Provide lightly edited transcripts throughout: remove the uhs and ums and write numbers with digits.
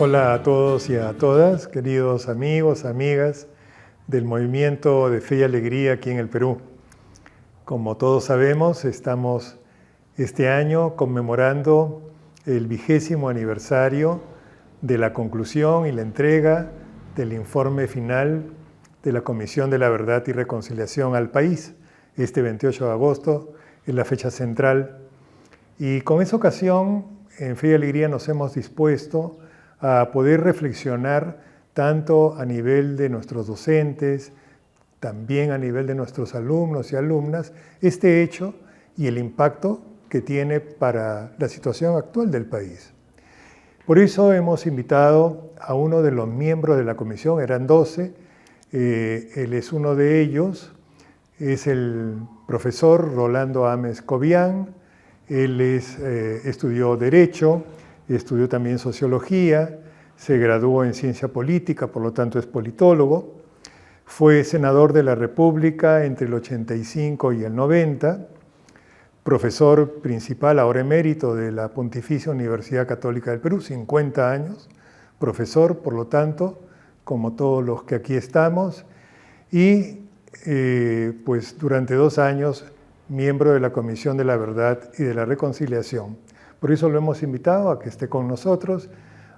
Hola a todos y a todas, queridos amigos, amigas del Movimiento de Fe y Alegría aquí en el Perú. Como todos sabemos, estamos este año conmemorando el 20º aniversario de la conclusión y la entrega del informe final de la Comisión de la Verdad y Reconciliación al país. Este 28 de agosto es la fecha central. Y con esa ocasión, en Fe y Alegría nos hemos dispuesto a poder reflexionar tanto a nivel de nuestros docentes, también a nivel de nuestros alumnos y alumnas, este hecho y el impacto que tiene para la situación actual del país. Por eso hemos invitado a uno de los miembros de la comisión, eran 12, él es uno de ellos, es el profesor Rolando Ames Cobian. Él estudió Derecho, estudió también Sociología, se graduó en Ciencia Política, por lo tanto es politólogo. Fue senador de la República entre el 85 y el 90, profesor principal, ahora emérito, de la Pontificia Universidad Católica del Perú, 50 años, profesor, por lo tanto, como todos los que aquí estamos, y pues durante 2 años miembro de la Comisión de la Verdad y de la Reconciliación. Por eso lo hemos invitado a que esté con nosotros,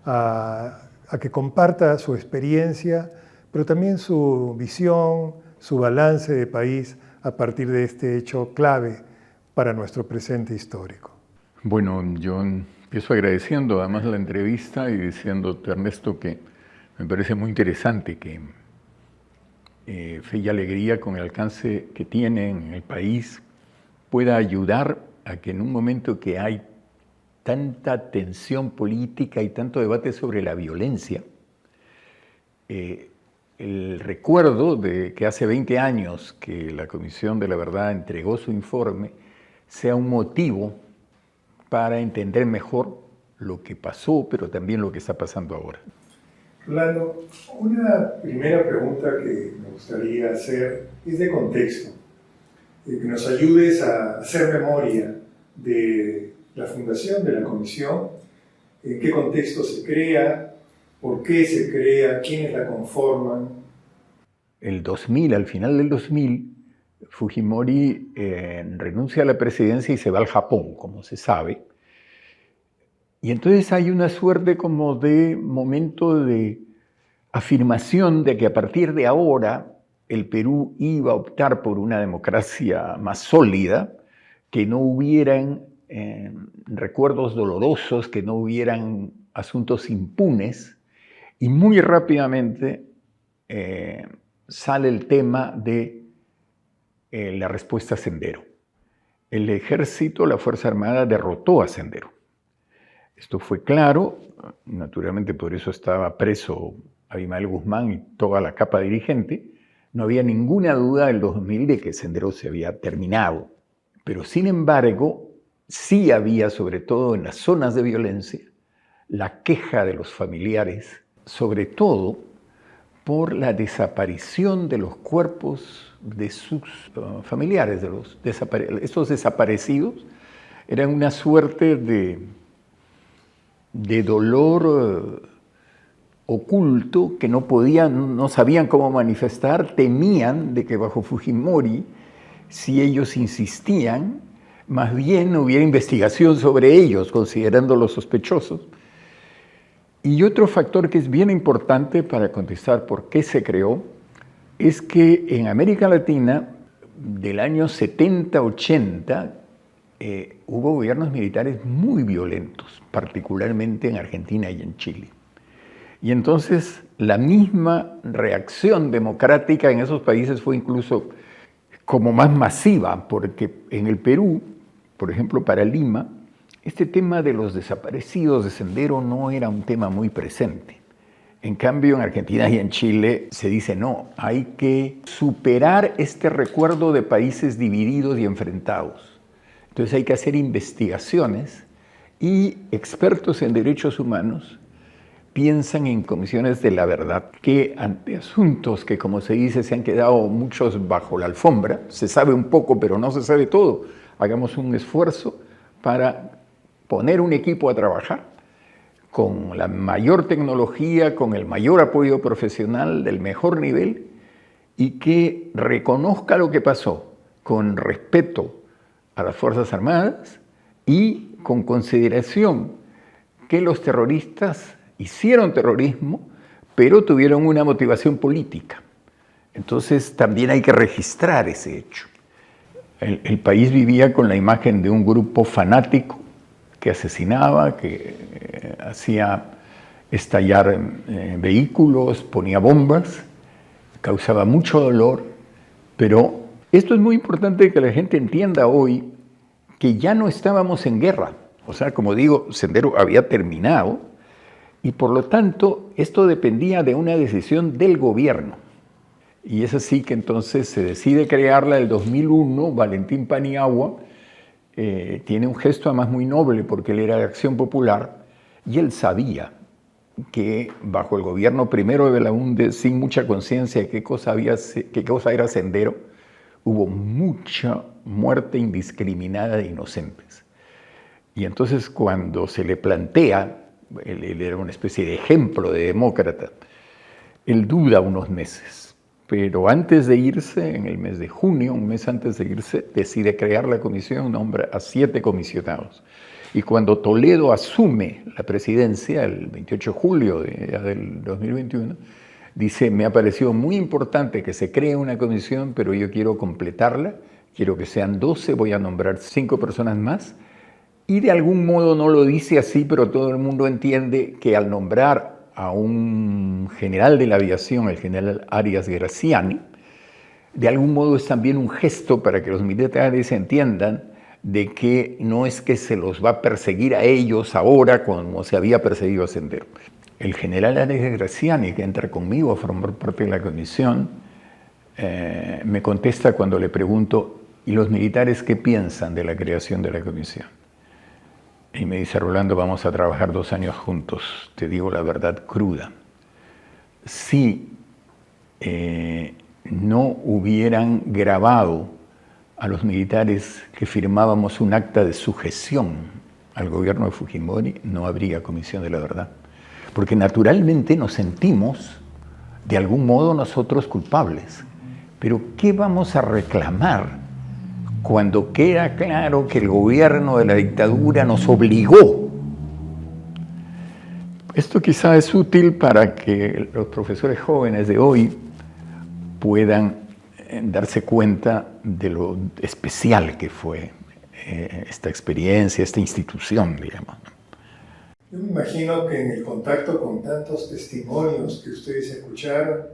a que comparta su experiencia, pero también su visión, su balance de país a partir de este hecho clave para nuestro presente histórico. Bueno, yo empiezo agradeciendo además la entrevista y diciéndote, Ernesto, que me parece muy interesante que Fe y Alegría, con el alcance que tiene en el país, pueda ayudar a que en un momento que hay tanta tensión política y tanto debate sobre la violencia, el recuerdo de que hace 20 años que la Comisión de la Verdad entregó su informe sea un motivo para entender mejor lo que pasó, pero también lo que está pasando ahora. Rolando, una primera pregunta que me gustaría hacer es de contexto, que nos ayudes a hacer memoria de la fundación de la comisión, en qué contexto se crea, por qué se crea, quiénes la conforman. El 2000, al final del 2000, Fujimori renuncia a la presidencia y se va al Japón, como se sabe. Y entonces hay una suerte como de momento de afirmación de que a partir de ahora el Perú iba a optar por una democracia más sólida, que no hubieran recuerdos dolorosos, que no hubieran asuntos impunes, y muy rápidamente sale el tema de la respuesta a Sendero. El ejército, la Fuerza Armada, derrotó a Sendero. Esto fue claro, naturalmente por eso estaba preso Abimael Guzmán y toda la capa dirigente. No había ninguna duda del 2000 de que Sendero se había terminado. Pero sin embargo, sí había, sobre todo en las zonas de violencia, la queja de los familiares, sobre todo por la desaparición de los cuerpos de sus familiares, estos desaparecidos. Eran una suerte de dolor oculto que no sabían cómo manifestar, temían de que bajo Fujimori, si ellos insistían, más bien hubiera investigación sobre ellos, considerándolos sospechosos. Y otro factor que es bien importante para contestar por qué se creó, es que en América Latina, del año 70-80, hubo gobiernos militares muy violentos, particularmente en Argentina y en Chile. Y entonces la misma reacción democrática en esos países fue incluso como más masiva, porque en el Perú, por ejemplo, para Lima, este tema de los desaparecidos de Sendero no era un tema muy presente. En cambio, en Argentina y en Chile se dice no, hay que superar este recuerdo de países divididos y enfrentados. Entonces hay que hacer investigaciones y expertos en derechos humanos piensan en comisiones de la verdad que ante asuntos que, como se dice, se han quedado muchos bajo la alfombra, se sabe un poco pero no se sabe todo, hagamos un esfuerzo para poner un equipo a trabajar con la mayor tecnología, con el mayor apoyo profesional del mejor nivel y que reconozca lo que pasó con respeto a las Fuerzas Armadas y con consideración que los terroristas hicieron terrorismo, pero tuvieron una motivación política. Entonces también hay que registrar ese hecho. El país vivía con la imagen de un grupo fanático que asesinaba, que hacía estallar vehículos, ponía bombas, causaba mucho dolor, pero esto es muy importante que la gente entienda hoy que ya no estábamos en guerra. O sea, como digo, Sendero había terminado y por lo tanto esto dependía de una decisión del gobierno. Y es así que entonces se decide crearla en el 2001. Valentín Paniagua tiene un gesto además muy noble porque él era de Acción Popular y él sabía que bajo el gobierno primero de Belaúnde, sin mucha conciencia de qué cosa era Sendero, hubo mucha muerte indiscriminada de inocentes. Y entonces cuando se le plantea, él era una especie de ejemplo de demócrata, él duda unos meses. Pero antes de irse, en el mes de junio, un mes antes de irse, decide crear la comisión, nombra a 7 comisionados. Y cuando Toledo asume la presidencia, el 28 de julio del 2021, dice, me ha parecido muy importante que se cree una comisión, pero yo quiero completarla, quiero que sean 12, voy a nombrar 5 personas más. Y de algún modo no lo dice así, pero todo el mundo entiende que al nombrar a un general de la aviación, el general Arias Graziani, de algún modo es también un gesto para que los militares entiendan de que no es que se los va a perseguir a ellos ahora como se había perseguido a Sendero. El general Arias Graziani, que entra conmigo a formar parte de la comisión, me contesta cuando le pregunto, ¿y los militares qué piensan de la creación de la comisión? Y me dice, Rolando, vamos a trabajar 2 años juntos, te digo la verdad cruda. Si no hubieran grabado a los militares que firmábamos un acta de sujeción al gobierno de Fujimori, no habría Comisión de la Verdad. Porque naturalmente nos sentimos, de algún modo, nosotros culpables. Pero ¿qué vamos a reclamar cuando queda claro que el gobierno de la dictadura nos obligó? Esto quizá es útil para que los profesores jóvenes de hoy puedan darse cuenta de lo especial que fue esta experiencia, esta institución, digamos. Yo me imagino que en el contacto con tantos testimonios que ustedes escucharon,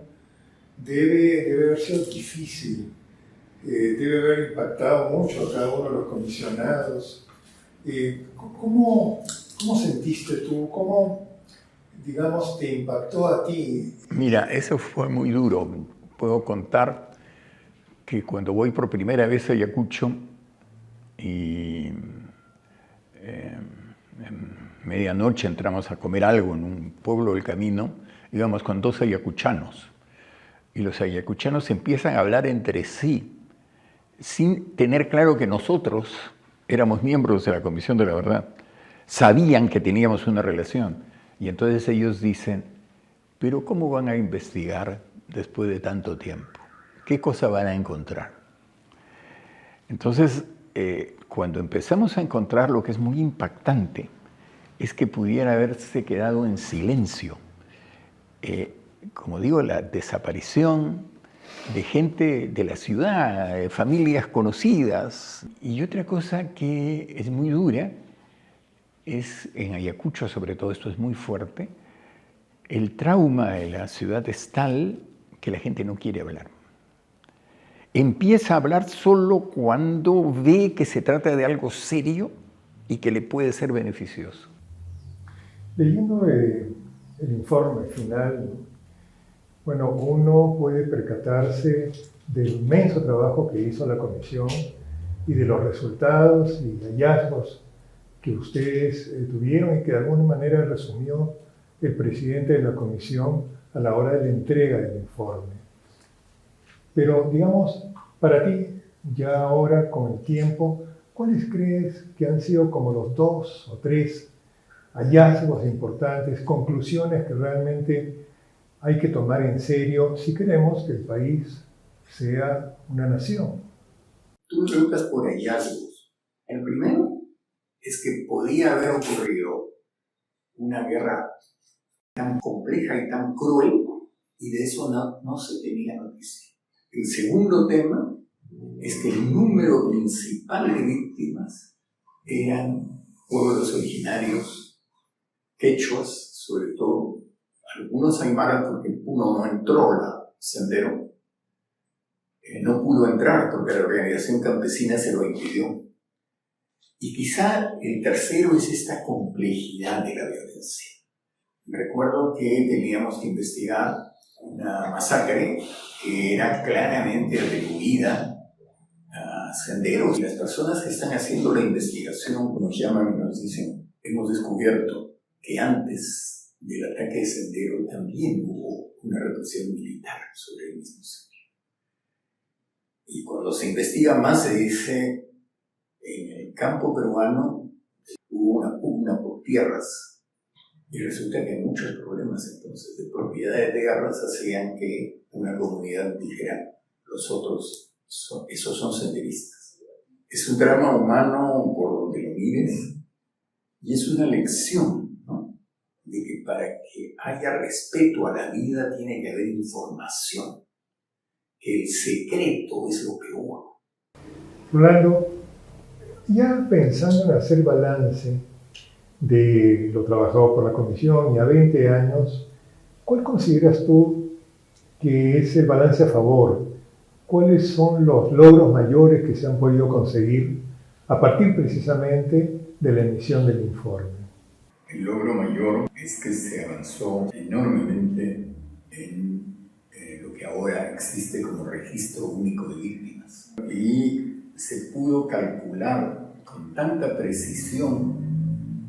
debe haber sido difícil. Debe haber impactado mucho a cada uno de los comisionados. ¿Cómo sentiste tú? ¿Cómo, digamos, te impactó a ti? Mira, eso fue muy duro. Puedo contar que cuando voy por primera vez a Ayacucho y en medianoche entramos a comer algo en un pueblo del camino, íbamos con 2 ayacuchanos. Y los ayacuchanos empiezan a hablar entre sí, sin tener claro que nosotros éramos miembros de la Comisión de la Verdad. Sabían que teníamos una relación. Y entonces ellos dicen, pero ¿cómo van a investigar después de tanto tiempo? ¿Qué cosa van a encontrar? Entonces, cuando empezamos a encontrar, lo que es muy impactante es que pudiera haberse quedado en silencio. Como digo, la desaparición de gente de la ciudad, de familias conocidas. Y otra cosa que es muy dura, es en Ayacucho sobre todo, esto es muy fuerte, el trauma de la ciudad es tal que la gente no quiere hablar. Empieza a hablar solo cuando ve que se trata de algo serio y que le puede ser beneficioso. Leyendo el informe final, bueno, uno puede percatarse del inmenso trabajo que hizo la comisión y de los resultados y hallazgos que ustedes tuvieron y que de alguna manera resumió el presidente de la comisión a la hora de la entrega del informe. Pero, digamos, para ti, ya ahora con el tiempo, ¿cuáles crees que han sido como los 2 o 3 hallazgos importantes, conclusiones que realmente hay que tomar en serio si queremos que el país sea una nación. Tú me preguntas por hallazgos. El primero es que podía haber ocurrido una guerra tan compleja y tan cruel, y de eso no se tenía noticia. El segundo tema es que el número principal de víctimas eran pueblos originarios, quechuas, sobre todo, algunos aymaras, porque uno no entró al sendero, no pudo entrar porque la organización campesina se lo impidió. Y quizá el tercero es esta complejidad de la violencia. Recuerdo que teníamos que investigar una masacre que era claramente atribuida a senderos, y las personas que están haciendo la investigación nos llaman y nos dicen: hemos descubierto que antes del ataque de Sendero también hubo una represión militar sobre el mismo sendero. Y cuando se investiga más se dice: en el campo peruano hubo una pugna por tierras. Y resulta que hay muchos problemas entonces de propiedad de tierras hacían que una comunidad dijera: los otros, esos son senderistas. Es un drama humano por donde lo mires, y es una lección, ¿no?, de que para que haya respeto a la vida tiene que haber información, que el secreto es lo peor. Rolando, ya pensando en hacer balance de lo trabajado por la Comisión y a 20 años, ¿cuál consideras tú que es el balance a favor? ¿Cuáles son los logros mayores que se han podido conseguir a partir precisamente de la emisión del informe? El logro mayor es que se avanzó enormemente en lo que ahora existe como registro único de víctimas. Y se pudo calcular con tanta precisión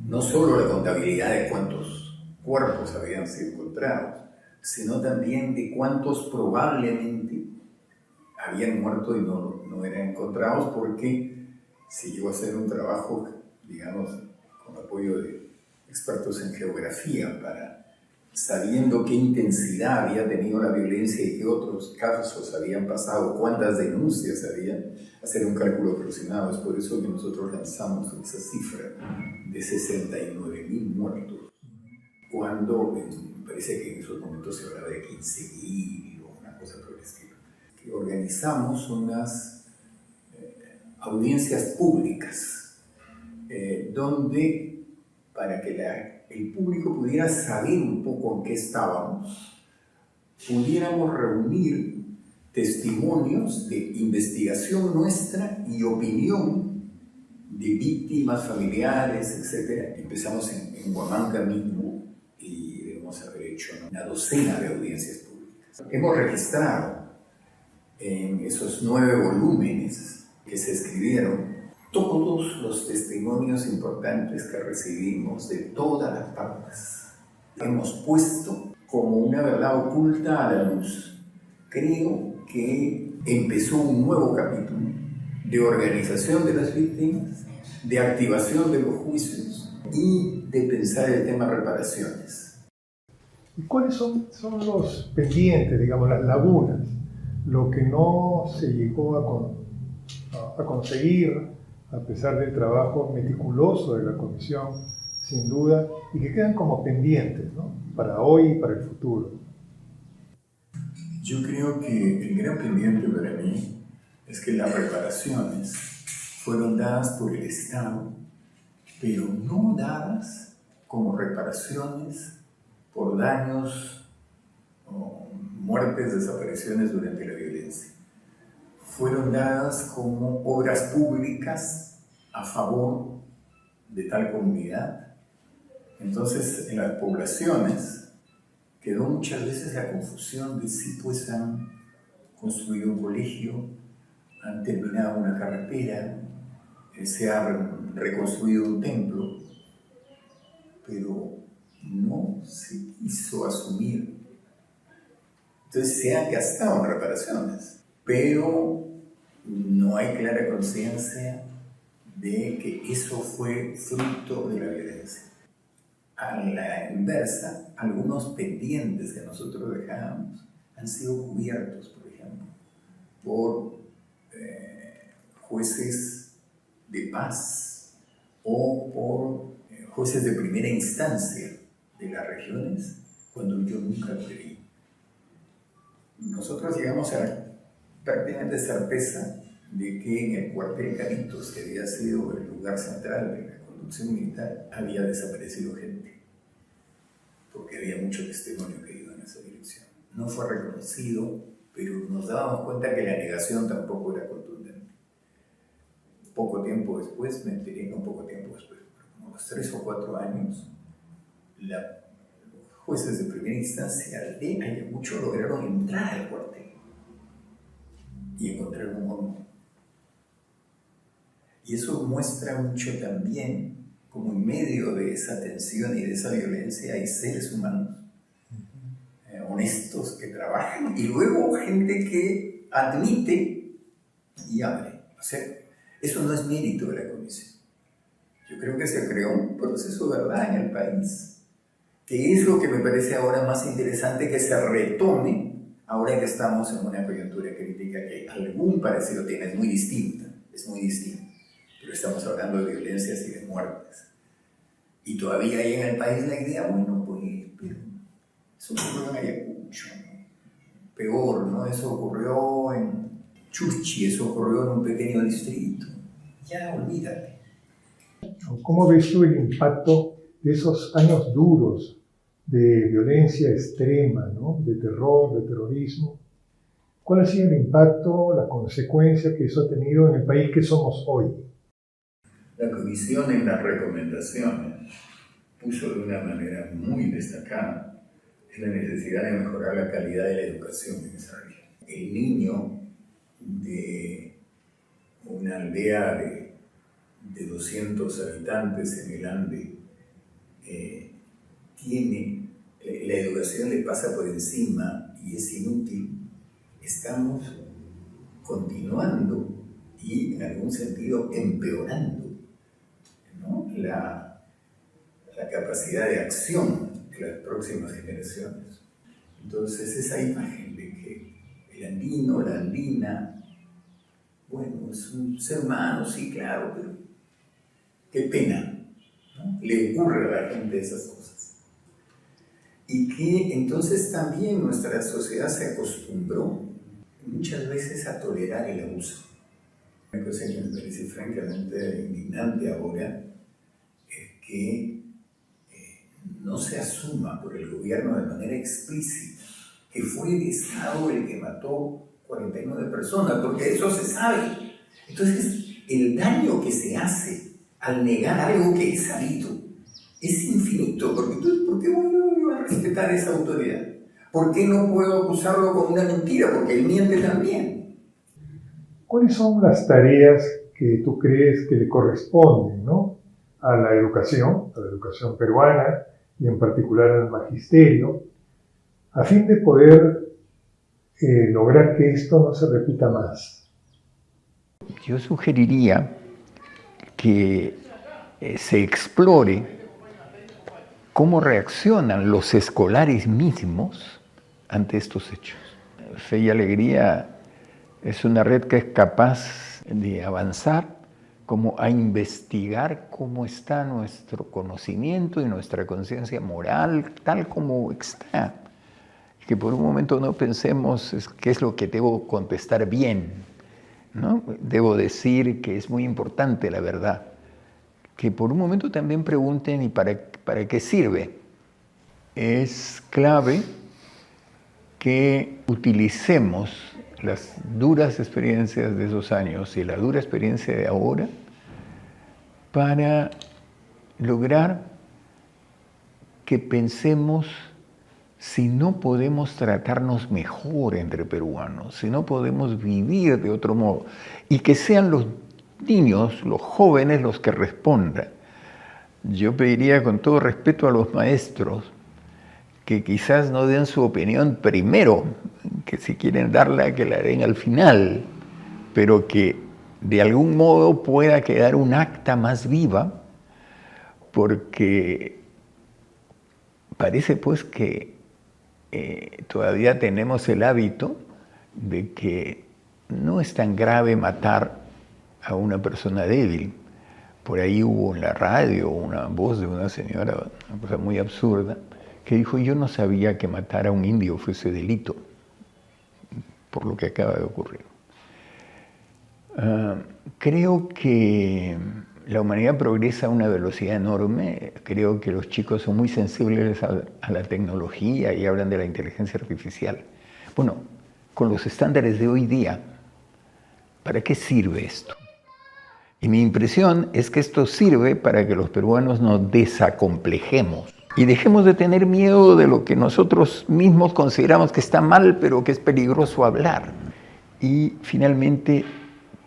no solo la contabilidad de cuántos cuerpos habían sido encontrados, sino también de cuántos probablemente habían muerto y no eran encontrados, porque se llegó a hacer un trabajo, digamos, con apoyo de expertos en geografía, sabiendo qué intensidad había tenido la violencia y qué otros casos habían pasado, cuántas denuncias había, hacer un cálculo aproximado. Es por eso que nosotros lanzamos esa cifra de 69.000 muertos, cuando me parece que en esos momentos se hablaba de 15.000 o una cosa por el estilo. Que organizamos unas audiencias públicas donde, para que el público pudiera saber un poco en qué estábamos, pudiéramos reunir testimonios de investigación nuestra y opinión de víctimas, familiares, etc. Empezamos en Huamanga mismo y debemos haber hecho una docena de audiencias públicas. Hemos registrado en esos 9 volúmenes que se escribieron todos los testimonios importantes que recibimos de todas las partes. Hemos puesto como una verdad oculta a la luz. Creo que empezó un nuevo capítulo de organización de las víctimas, de activación de los juicios y de pensar el tema reparaciones. ¿Y cuáles son los pendientes, digamos, las lagunas, lo que no se llegó a conseguir a pesar del trabajo meticuloso de la Comisión, sin duda, y que quedan como pendientes, ¿no?, para hoy y para el futuro? Yo creo que el gran pendiente para mí es que las reparaciones fueron dadas por el Estado, pero no dadas como reparaciones por daños o muertes, desapariciones durante la violencia. Fueron dadas como obras públicas a favor de tal comunidad. Entonces, en las poblaciones quedó muchas veces la confusión de si pues han construido un colegio, han terminado una carretera, se ha reconstruido un templo, pero no se quiso asumir. Entonces se han gastado en reparaciones, pero no hay clara conciencia de que eso fue fruto de la violencia. a la inversa, algunos pendientes que nosotros dejábamos han sido cubiertos, por ejemplo, por jueces de paz o por jueces de primera instancia de las regiones, cuando yo nunca creí. Nosotros llegamos a prácticamente certeza de que en el cuartel Caritos, que había sido el lugar central de la conducción militar, había desaparecido gente, porque había mucho testimonio que iba en esa dirección. No fue reconocido, pero nos dábamos cuenta que la negación tampoco era contundente. Poco tiempo después, me enteré, no poco tiempo después, pero como los 3 o 4 años, los jueces de primera instancia de Ayacucho lograron entrar al cuartel y encontrar un horno. Y eso muestra mucho también como en medio de esa tensión y de esa violencia hay seres humanos honestos que trabajan y luego gente que admite y abre. O sea, eso no es mérito de la comisión. Yo creo que se creó un proceso de verdad en el país, que es lo que me parece ahora más interesante que se retome ahora que estamos en una coyuntura crítica que algún parecido tiene, es muy distinta, pero estamos hablando de violencias y de muertes. Y todavía hay en el país la idea, bueno, pues, pero eso ocurrió en Ayacucho, ¿no? Peor, ¿no? Eso ocurrió en Chuchi, eso ocurrió en un pequeño distrito. Ya, olvídate. ¿Cómo ves tú el impacto de esos años duros de violencia extrema, ¿no? De terror, de terrorismo? ¿Cuál ha sido el impacto, la consecuencia que eso ha tenido en el país que somos hoy? La comisión en las recomendaciones puso de una manera muy destacada la necesidad de mejorar la calidad de la educación en esa región. El niño de una aldea de 200 habitantes en el Ande la educación le pasa por encima y es inútil. Estamos continuando y en algún sentido empeorando, ¿no? la capacidad de acción de las próximas generaciones. Entonces esa imagen de que el andino, la andina, bueno, es un ser humano, sí, claro, pero qué pena, ¿no? Le ocurre a la gente esas cosas. Y que entonces también nuestra sociedad se acostumbró muchas veces a tolerar el abuso. Una cosa que me parece francamente indignante ahora es que no se asuma por el gobierno de manera explícita que fue el Estado el que mató 49 personas, porque eso se sabe. Entonces, el daño que se hace al negar algo que es sabido es infinito, porque entonces, ¿por qué voy a respetar esa autoridad? ¿Por qué no puedo acusarlo con una mentira? Porque él miente también. ¿Cuáles son las tareas que tú crees que le corresponden, ¿no? a la educación peruana y en particular al magisterio, a fin de poder lograr que esto no se repita más? Yo sugeriría que se explore cómo reaccionan los escolares mismos ante estos hechos. Fe y Alegría es una red que es capaz de avanzar como a investigar cómo está nuestro conocimiento y nuestra conciencia moral tal como está. Que por un momento no pensemos qué es lo que debo contestar bien, ¿no? Debo decir que es muy importante la verdad. Que por un momento también pregunten ¿y para qué sirve? Es clave que utilicemos las duras experiencias de esos años y la dura experiencia de ahora para lograr que pensemos si no podemos tratarnos mejor entre peruanos, si no podemos vivir de otro modo, y que sean los niños, los jóvenes, los que respondan. Yo pediría con todo respeto a los maestros que quizás no den su opinión primero, que si quieren darla, que la den al final, pero que de algún modo pueda quedar un acta más viva, porque parece pues que todavía tenemos el hábito de que no es tan grave matar a una persona débil. Por ahí hubo en la radio una voz de una señora, una cosa muy absurda, que dijo: yo no sabía que matar a un indio fuese delito, por lo que acaba de ocurrir. Creo que la humanidad progresa a una velocidad enorme. Creo que los chicos son muy sensibles a la tecnología y hablan de la inteligencia artificial. Bueno, con los estándares de hoy día, ¿para qué sirve esto? Y mi impresión es que esto sirve para que los peruanos nos desacomplejemos y dejemos de tener miedo de lo que nosotros mismos consideramos que está mal, pero que es peligroso hablar. Y finalmente,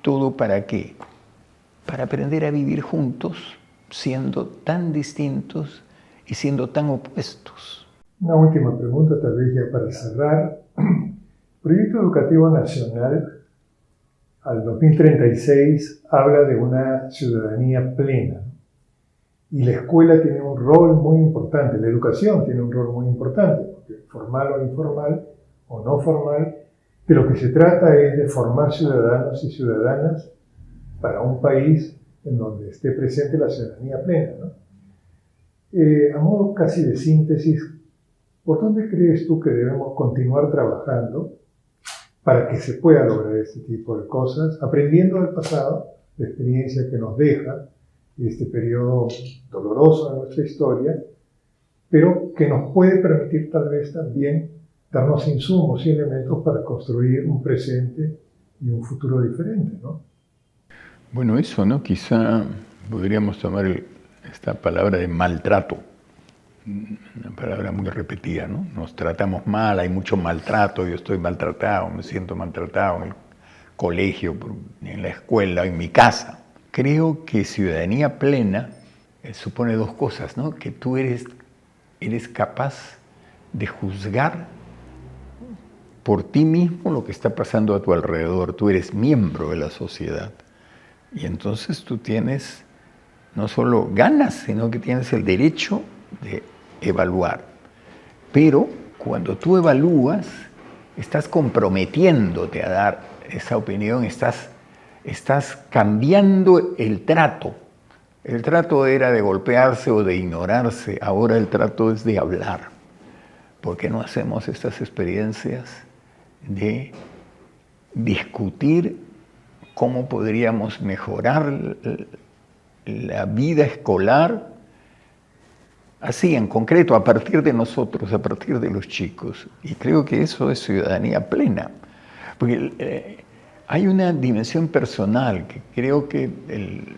¿todo para qué? Para aprender a vivir juntos, siendo tan distintos y siendo tan opuestos. Una última pregunta, tal vez ya para cerrar. Proyecto Educativo Nacional al 2036 habla de una ciudadanía plena. Y la escuela tiene un rol muy importante, la educación tiene un rol muy importante, porque formal o informal o no formal, de lo que se trata es de formar ciudadanos y ciudadanas para un país en donde esté presente la ciudadanía plena, ¿no? A modo casi de síntesis, ¿por dónde crees tú que debemos continuar trabajando para que se pueda lograr este tipo de cosas, aprendiendo del pasado, la experiencia que nos deja este periodo doloroso de nuestra historia, pero que nos puede permitir tal vez también darnos insumos y elementos para construir un presente y un futuro diferente, ¿no? Bueno, eso, ¿no? Quizá podríamos tomar esta palabra de maltrato, una palabra muy repetida, ¿no? Nos tratamos mal, hay mucho maltrato, yo estoy maltratado, me siento maltratado en el colegio, en la escuela, en mi casa. Creo que ciudadanía plena supone dos cosas, ¿no? Que tú eres capaz de juzgar por ti mismo lo que está pasando a tu alrededor. Tú eres miembro de la sociedad. Y entonces tú tienes no solo ganas, sino que tienes el derecho de evaluar. Pero cuando tú evalúas, estás comprometiéndote a dar esa opinión, estás cambiando el trato. El trato era de golpearse o de ignorarse, ahora el trato es de hablar. ¿Por qué no hacemos estas experiencias de discutir cómo podríamos mejorar la vida escolar? Así, en concreto, a partir de nosotros, a partir de los chicos. Y creo que eso es ciudadanía plena. Porque hay una dimensión personal que creo que el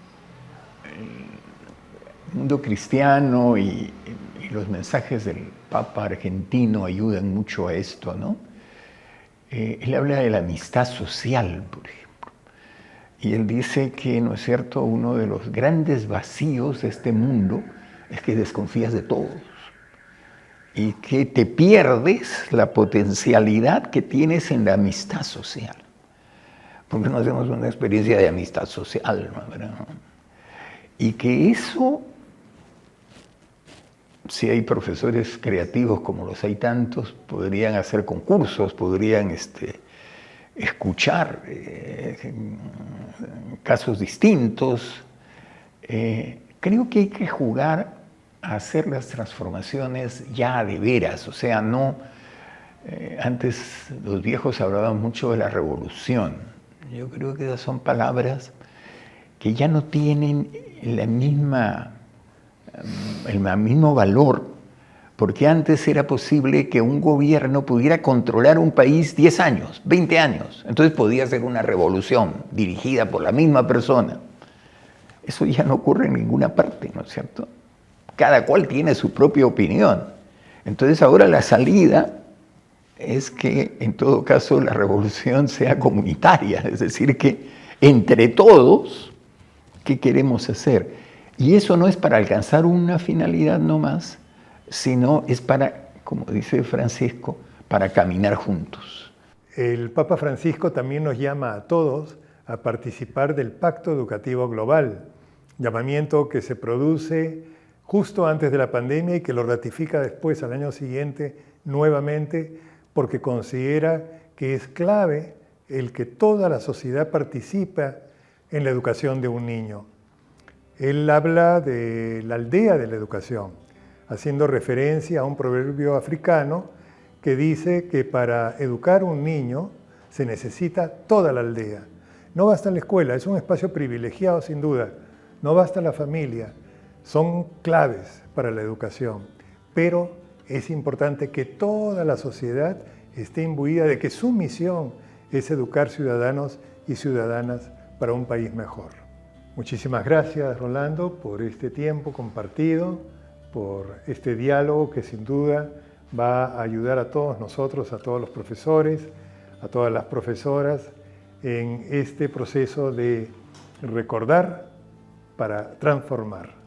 mundo cristiano y los mensajes del Papa argentino ayudan mucho a esto, ¿no? Él habla de la amistad social, por ejemplo. Y él dice que, ¿no es cierto?, uno de los grandes vacíos de este mundo es que desconfías de todos y que te pierdes la potencialidad que tienes en la amistad social. ¿Por qué no hacemos una experiencia de amistad social, ¿verdad? Y que eso, si hay profesores creativos como los hay tantos, podrían hacer concursos, podrían escuchar casos distintos. Creo que hay que jugar a hacer las transformaciones ya de veras, o sea, no... antes los viejos hablaban mucho de la revolución. Yo creo que esas son palabras que ya no tienen el mismo valor, porque antes era posible que un gobierno pudiera controlar un país 10 años, 20 años. Entonces podía ser una revolución dirigida por la misma persona. Eso ya no ocurre en ninguna parte, ¿no es cierto? Cada cual tiene su propia opinión. Entonces ahora la salida es que, en todo caso, la revolución sea comunitaria, es decir, que entre todos, ¿qué queremos hacer? Y eso no es para alcanzar una finalidad nomás, sino es para, como dice Francisco, para caminar juntos. El Papa Francisco también nos llama a todos a participar del Pacto Educativo Global, llamamiento que se produce justo antes de la pandemia y que lo ratifica después al año siguiente nuevamente porque considera que es clave el que toda la sociedad participa en la educación de un niño. Él habla de la aldea de la educación, haciendo referencia a un proverbio africano que dice que para educar a un niño se necesita toda la aldea. No basta la escuela, es un espacio privilegiado sin duda, no basta la familia, son claves para la educación, pero es importante que toda la sociedad esté imbuida de que su misión es educar ciudadanos y ciudadanas para un país mejor. Muchísimas gracias, Rolando, por este tiempo compartido, por este diálogo que sin duda va a ayudar a todos nosotros, a todos los profesores, a todas las profesoras, en este proceso de recordar para transformar.